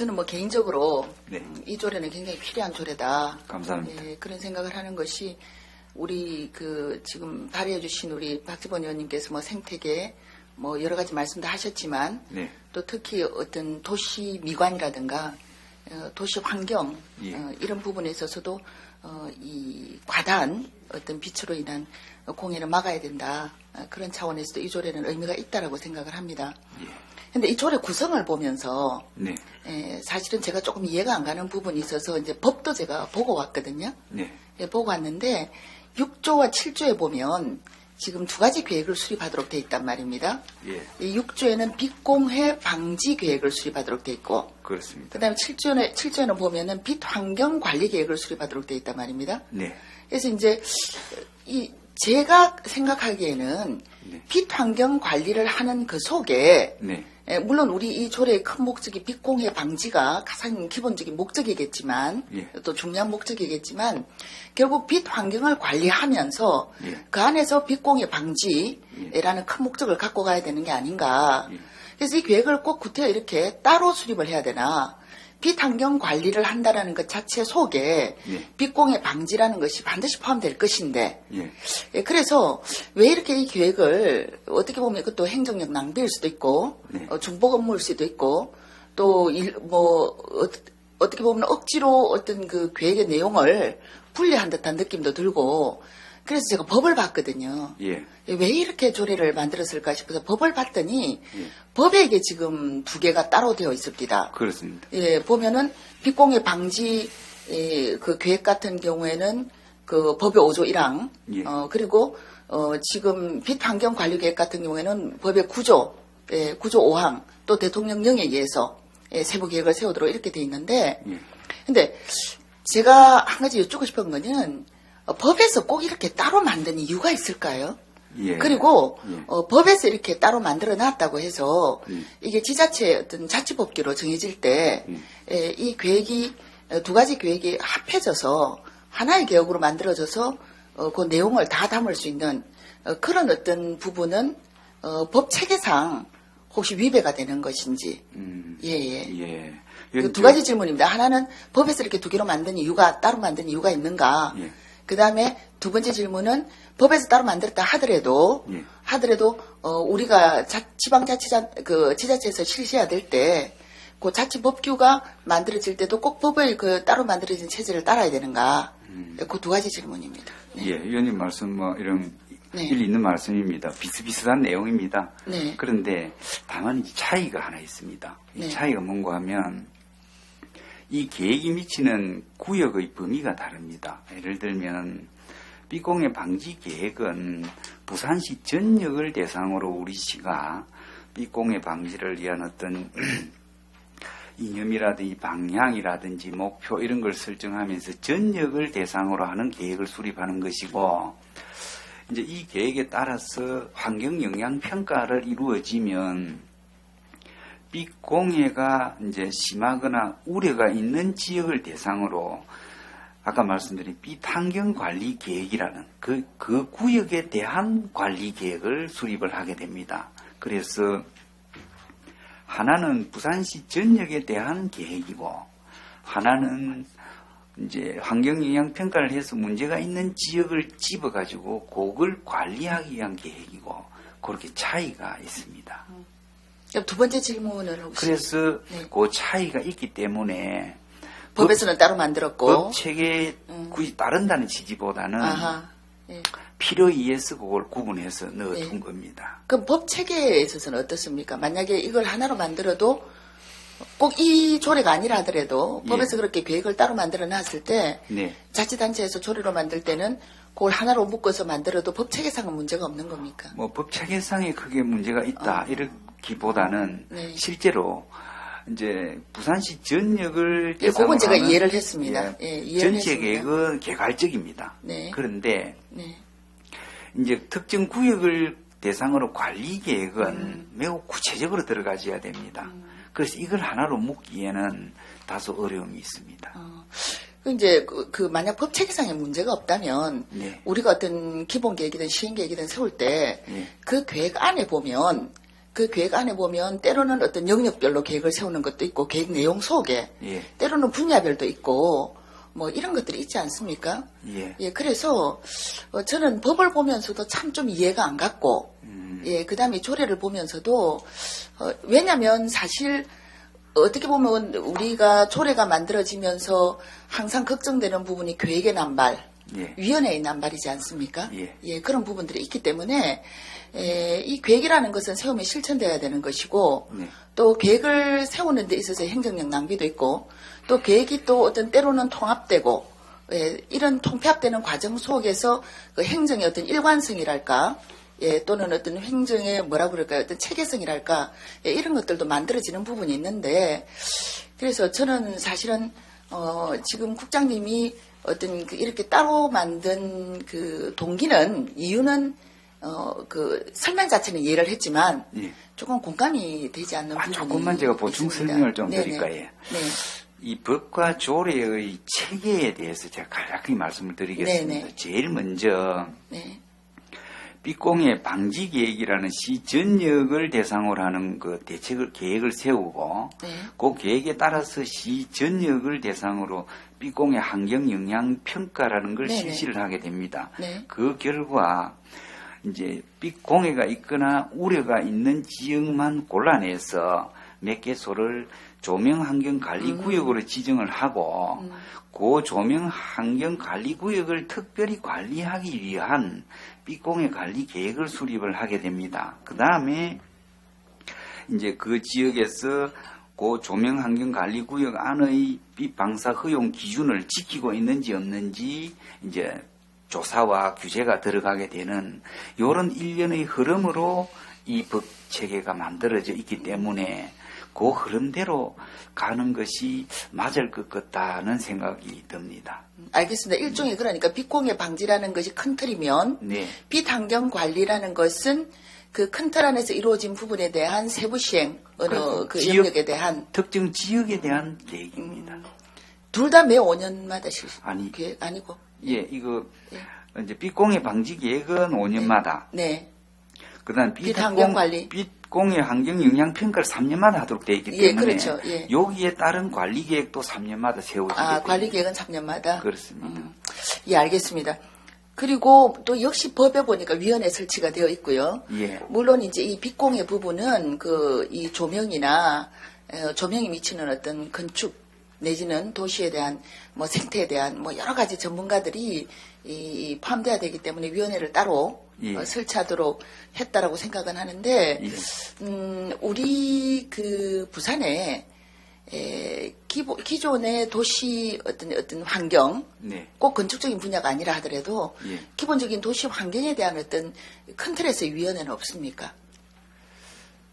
저는 뭐 개인적으로 네. 이 조례는 굉장히 필요한 조례다. 감사합니다. 예, 그런 생각을 하는 것이 우리 지금 발의해 주신 우리 박지원 의원님께서 뭐 생태계 뭐 여러 가지 말씀도 하셨지만 네. 또 특히 어떤 도시 미관이라든가 도시 환경 예. 이런 부분에 있어서도 이 과다한 어떤 빛으로 인한 공해를 막아야 된다. 그런 차원에서도 이 조례는 의미가 있다라고 생각을 합니다. 그런데 이 조례 구성을 보면서 네. 사실은 제가 조금 이해가 안 가는 부분이 있어서 이제 법도 제가 보고 왔거든요. 네. 보고 왔는데 6조와 7조에 보면 지금 두 가지 계획을 수립하도록 돼 있단 말입니다. 예. 이 6조에는 빛공해 방지 계획을 수립하도록 돼 있고, 그렇습니다. 그다음에 7조에는 보면은 빛 환경 관리 계획을 수립하도록 돼 있단 말입니다. 네. 그래서 이제 제가 생각하기에는 네. 빛 환경 관리를 하는 그 속에 네. 물론 우리 이 조례의 큰 목적이 빛공해 방지가 가장 기본적인 목적이겠지만 예. 또 중요한 목적이겠지만 결국 빛 환경을 관리하면서 예. 그 안에서 빛공해 방지라는 큰 목적을 갖고 가야 되는 게 아닌가. 예. 그래서 이 계획을 꼭 구태여 이렇게 따로 수립을 해야 되나. 빛 환경 관리를 한다라는 것 자체 속에 예. 빛공해 방지라는 것이 반드시 포함될 것인데 예. 그래서 왜 이렇게 이 계획을 어떻게 보면 이것도 행정력 낭비일 수도 있고 네. 중복 업무일 수도 있고 또 어떻게 보면 억지로 어떤 그 계획의 내용을 분리한 듯한 느낌도 들고 그래서 제가 법을 봤거든요. 예. 왜 이렇게 조례를 만들었을까 싶어서 법을 봤더니 예. 법에 이게 지금 두 개가 따로 되어 있습니다. 그렇습니다. 예, 보면은 빛공해 방지 그 계획 같은 경우에는 그 법의 5조 1항, 예. 그리고 지금 빛 환경 관리 계획 같은 경우에는 법의 9조 5항, 또 대통령령에 의해서 세부 계획을 세우도록 이렇게 돼 있는데, 예. 근데 제가 한 가지 여쭙고 싶은 거는 법에서 꼭 이렇게 따로 만든 이유가 있을까요? 예. 그리고 예. 법에서 이렇게 따로 만들어 놨다고 해서 예. 이게 지자체의 어떤 자치법규로 정해질 때 이 계획이 두 가지 계획이 합해져서 하나의 계획으로 만들어져서 그 내용을 다 담을 수 있는 그런 어떤 부분은 법 체계상 혹시 위배가 되는 것인지 예예. 예. 그 두 가지 질문입니다. 하나는 법에서 이렇게 두 개로 만든 이유가 따로 만든 이유가 있는가? 예. 그 다음에 두 번째 질문은 법에서 따로 만들었다 하더라도 예. 우리가 지자체에서 실시해야 될 때 그 자치법규가 만들어질 때도 꼭 법을 그 따로 만들어진 체제를 따라야 되는가? 그 두 가지 질문입니다. 네. 예. 의원님 말씀 이런 네. 일리 있는 말씀입니다. 비슷비슷한 내용입니다. 네. 그런데 다만 이 차이가 하나 있습니다. 이 네. 차이가 뭔가 하면 이 계획이 미치는 구역의 범위가 다릅니다. 예를 들면 빛공해 방지 계획은 부산시 전역을 대상으로 우리 시가 빛공해 방지를 위한 어떤 이념이라든지 방향이라든지 목표 이런 걸 설정하면서 전역을 대상으로 하는 계획을 수립하는 것이고 이제 이 계획에 따라서 환경 영향 평가를 이루어지면 빛공해가 이제 심하거나 우려가 있는 지역을 대상으로 아까 말씀드린 빛환경 관리 계획이라는 그 구역에 대한 관리 계획을 수립을 하게 됩니다. 그래서 하나는 부산시 전역에 대한 계획이고 하나는 이제 환경 영향 평가를 해서 문제가 있는 지역을 집어가지고 그걸 관리하기 위한 계획이고 그렇게 차이가 있습니다. 두 번째 질문을 혹시 그래서 네. 그 차이가 있기 때문에 법에서는 따로 만들었고 법 체계에 굳이 따른다는 취지보다는 아하. 예. 필요에 의해서 그걸 구분해서 넣어둔 네. 겁니다. 그럼 법 체계에 있어서는 어떻습니까? 만약에 이걸 하나로 만들어도 꼭 이 조례가 아니라 하더라도 예. 법에서 그렇게 계획을 따로 만들어 놨을 때 네. 자치단체에서 조례로 만들 때는 그걸 하나로 묶어서 만들어도 법 체계상은 문제가 없는 겁니까? 뭐 법 체계상에 크게 문제가 있다 이렇기보다는 네. 실제로 이제 부산시 전역을 예, 그건 대상으로 제가 하는 이해를 했습니다. 예, 이해를 전체 했습니다. 계획은 개괄적입니다. 네. 그런데 네. 이제 특정 구역을 대상으로 관리 계획은 매우 구체적으로 들어가줘야 됩니다. 그래서 이걸 하나로 묶기에는 다소 어려움이 있습니다. 이제 만약 법 체계상에 문제가 없다면 네. 우리가 어떤 기본 계획이든 시행 계획이든 세울 때 그 네. 계획 안에 보면 그 계획 안에 보면 때로는 어떤 영역별로 계획을 세우는 것도 있고 계획 내용 속에 예. 때로는 분야별도 있고 뭐 이런 것들이 있지 않습니까? 예. 예, 그래서 저는 법을 보면서도 참 좀 이해가 안 갔고 예, 그다음에 조례를 보면서도 왜냐하면 사실 어떻게 보면 우리가 조례가 만들어지면서 항상 걱정되는 부분이 계획의 남발, 예. 위원회의 남발이지 않습니까? 예. 그런 부분들이 있기 때문에 이 계획이라는 것은 세우면 실천돼야 되는 것이고 네. 또 계획을 세우는 데 있어서 행정력 낭비도 있고 또 계획이 또 어떤 때로는 통합되고 이런 통폐합되는 과정 속에서 그 행정의 어떤 일관성이랄까 또는 어떤 행정의 뭐라 그럴까요? 어떤 체계성이랄까 이런 것들도 만들어지는 부분이 있는데 그래서 저는 사실은 지금 국장님이 어떤 이렇게 따로 만든 그 동기는 이유는 그 설명 자체는 이해를 했지만 예. 조금 공감이 되지 않는 부분이 조금만 제가 보충 있습니다. 설명을 좀 네네. 드릴까요? 네. 이 법과 조례의 체계에 대해서 제가 간략히 말씀을 드리겠습니다. 네네. 제일 먼저 네. 삐공해 방지 계획이라는 시 전역을 대상으로 하는 그 계획을 세우고 네. 그 계획에 따라서 시 전역을 대상으로 삐공해 환경 영향 평가라는 걸 네네. 실시를 하게 됩니다. 네. 그 결과 이제 삐공해가 있거나 우려가 있는 지역만 골라내서 몇 개소를 조명 환경 관리 구역으로 지정을 하고 그 조명 환경 관리 구역을 특별히 관리하기 위한 삐공해 관리 계획을 수립을 하게 됩니다. 그 다음에 이제 그 지역에서 그 조명 환경 관리 구역 안의 빛 방사 허용 기준을 지키고 있는지 없는지 이제 조사와 규제가 들어가게 되는 이런 일련의 흐름으로 이 법 체계가 만들어져 있기 때문에 그 흐름대로 가는 것이 맞을 것 같다는 생각이 듭니다. 알겠습니다. 일종의 그러니까 빛공해 방지라는 것이 큰 틀이면 네. 빛환경 관리라는 것은 그 큰 틀 안에서 이루어진 부분에 대한 세부 시행 어느 그렇고 그 지역- 영역에 대한 특정 지역에 대한 계획입니다. 둘 다 매 5년마다 아니. 계획 아니고 예, 이거 예. 이제 빛공해 방지 계획은 5년마다. 네. 그다음 빛환경 관리. 빛공해 환경 영향 평가를 3년마다 하도록 되어 있기 예, 때문에 그렇죠. 예. 여기에 따른 관리 계획도 3년마다 세워지게 됩니다. 관리 계획은 3년마다. 그렇습니다. 예, 알겠습니다. 그리고 또 역시 법에 보니까 위원회 설치가 되어 있고요. 예. 물론 이제 이 빛공해 부분은 그 이 조명이나 조명이 미치는 어떤 건축 내지는 도시에 대한 뭐 생태에 대한 뭐 여러 가지 전문가들이 이 포함돼야 되기 때문에 위원회를 따로 예. 설치하도록 했다라고 생각은 하는데 예. 우리 그 부산에 기존의 도시 어떤 환경 네. 꼭 건축적인 분야가 아니라 하더라도 예. 기본적인 도시 환경에 대한 어떤 큰 틀에서의 위원회는 없습니까?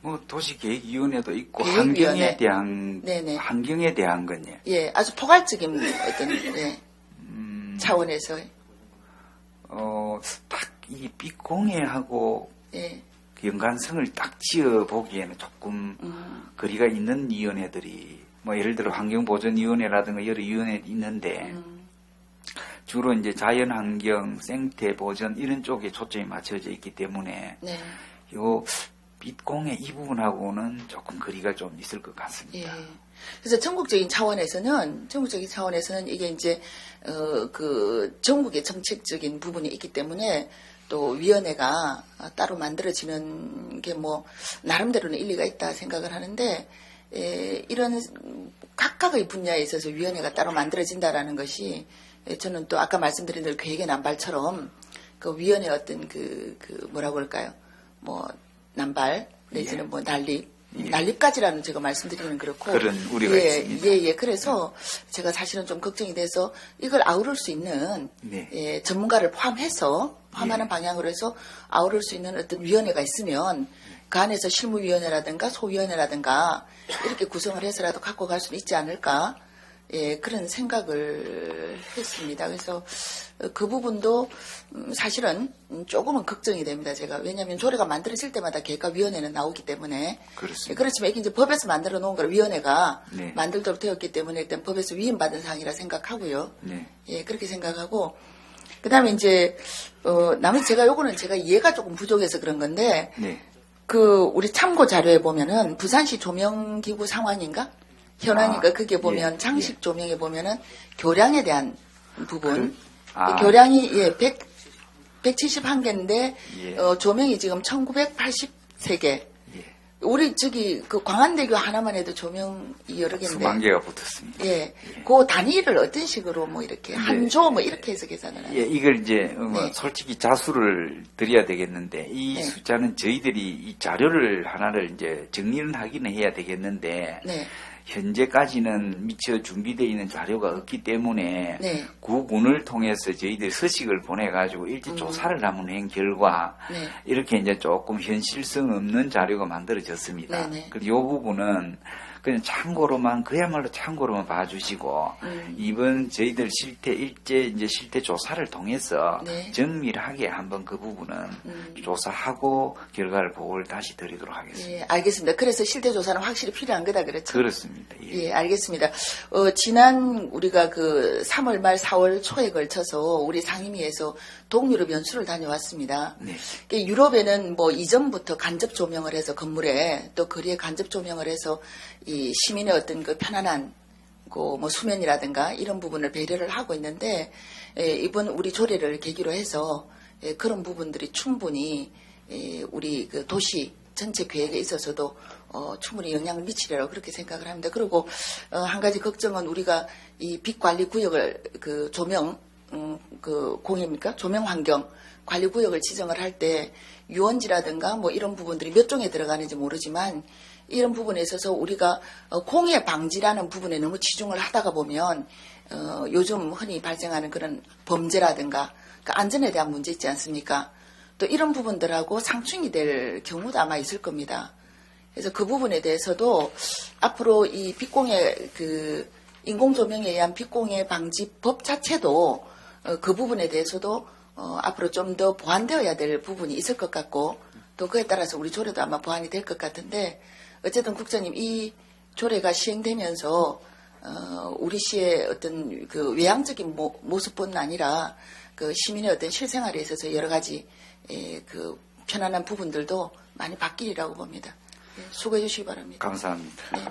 뭐 도시계획위원회도 있고 계획위원회. 환경에 대한 네네. 환경에 대한 건요. 예, 아주 포괄적인 어떤 차원에서 딱 이 빛공해하고 예, 연관성을 딱 지어 보기에는 조금 거리가 있는 위원회들이 뭐 예를 들어 환경보전위원회라든가 여러 위원회 있는데 주로 이제 자연환경, 생태보전 이런 쪽에 초점이 맞춰져 있기 때문에 네, 요 빛공해 이 부분하고는 조금 거리가 좀 있을 것 같습니다. 예. 그래서 전국적인 차원에서는 이게 이제 그 전국의 정책적인 부분이 있기 때문에 또 위원회가 따로 만들어지는 게 뭐 나름대로는 일리가 있다 생각을 하는데 이런 각각의 분야에 있어서 위원회가 따로 만들어진다라는 것이 저는 또 아까 말씀드린 대로 계획의 남발처럼 그 위원회 어떤 그 뭐라고 할까요? 뭐 남발 내지는 뭐 난립까지라는 제가 말씀드리는 그렇고 그런 우려가 있습니다. 예. 그래서 제가 사실은 좀 걱정이 돼서 이걸 아우를 수 있는 네. 전문가를 포함하는 방향으로 해서 아우를 수 있는 어떤 위원회가 있으면 그 안에서 실무위원회라든가 소위원회라든가 이렇게 구성을 해서라도 갖고 갈 수는 있지 않을까 그런 생각을 했습니다. 그래서 그 부분도 사실은 조금은 걱정이 됩니다. 제가 왜냐하면 조례가 만들어질 때마다 계획과위원회는 나오기 때문에 그렇습니다. 그렇지만 이게 이제 법에서 만들어 놓은 걸 위원회가 네. 만들도록 되었기 때문에 일단 법에서 위임받은 사항이라 생각하고요. 네. 예, 그렇게 생각하고 그다음에 이제 나머지 제가 요거는 제가 이해가 조금 부족해서 그런 건데 네. 우리 참고 자료에 보면은 부산시 조명기구 상황인가? 현황인가? 그게 보면 장식 조명에 보면은 교량에 대한 부분. 교량이 171개인데 조명이 지금 1983개. 우리 그 광안대교 하나만 해도 조명이 여러 개인데. 수만 개가 붙었습니다. 그 단위를 어떤 식으로 이렇게 한 조 이렇게 해서 계산을 하나요? 이걸 이제 솔직히 자수를 드려야 되겠는데 이 숫자는 저희들이 이 자료를 하나를 이제 정리를 하기는 해야 되겠는데 현재까지는 미처 준비되어 있는 자료가 없기 때문에 구군을 통해서 저희들이 서식을 보내가지고 일제 조사를 한번 한 결과 이렇게 이제 조금 현실성 없는 자료가 만들어졌습니다. 그리고 이 부분은 그냥 참고로만 그야말로 참고로만 봐주시고 이번 저희들 실태 조사를 통해서 정밀하게 한번 그 부분은 조사하고 결과를 보고를 다시 드리도록 하겠습니다. 알겠습니다. 그래서 실태 조사는 확실히 필요한 거다 그렇죠? 그렇습니다. 알겠습니다. 지난 우리가 3월 말 4월 초에 걸쳐서 우리 상임위에서 동유럽 연수를 다녀왔습니다. 유럽에는 이전부터 간접 조명을 해서 건물에 또 거리에 간접 조명을 해서 이 시민의 어떤 편안한 수면이라든가 이런 부분을 배려를 하고 있는데 이번 우리 조례를 계기로 해서 그런 부분들이 충분히 우리 도시 전체 계획에 있어서도 충분히 영향을 미치리라고 그렇게 생각을 합니다. 그리고 한 가지 걱정은 우리가 이 빛 관리 구역을 조명 공입니까? 조명 환경 관리 구역을 지정을 할 때 유원지라든가 이런 부분들이 몇 종에 들어가는지 모르지만 이런 부분에 있어서 우리가 공해 방지라는 부분에 너무 치중을 하다가 보면 요즘 흔히 발생하는 그런 범죄라든가 안전에 대한 문제 있지 않습니까? 또 이런 부분들하고 상충이 될 경우도 아마 있을 겁니다. 그래서 그 부분에 대해서도 앞으로 이 빛공해 인공조명에 의한 빛공해 방지법 자체도 그 부분에 대해서도 앞으로 좀 더 보완되어야 될 부분이 있을 것 같고 또 그에 따라서 우리 조례도 아마 보완이 될 것 같은데 어쨌든 국장님 이 조례가 시행되면서 우리 시의 어떤 외향적인 모습뿐 아니라 시민의 어떤 실생활에 있어서 여러 가지 편안한 부분들도 많이 바뀌리라고 봅니다. 수고해 주시기 바랍니다. 감사합니다. 네.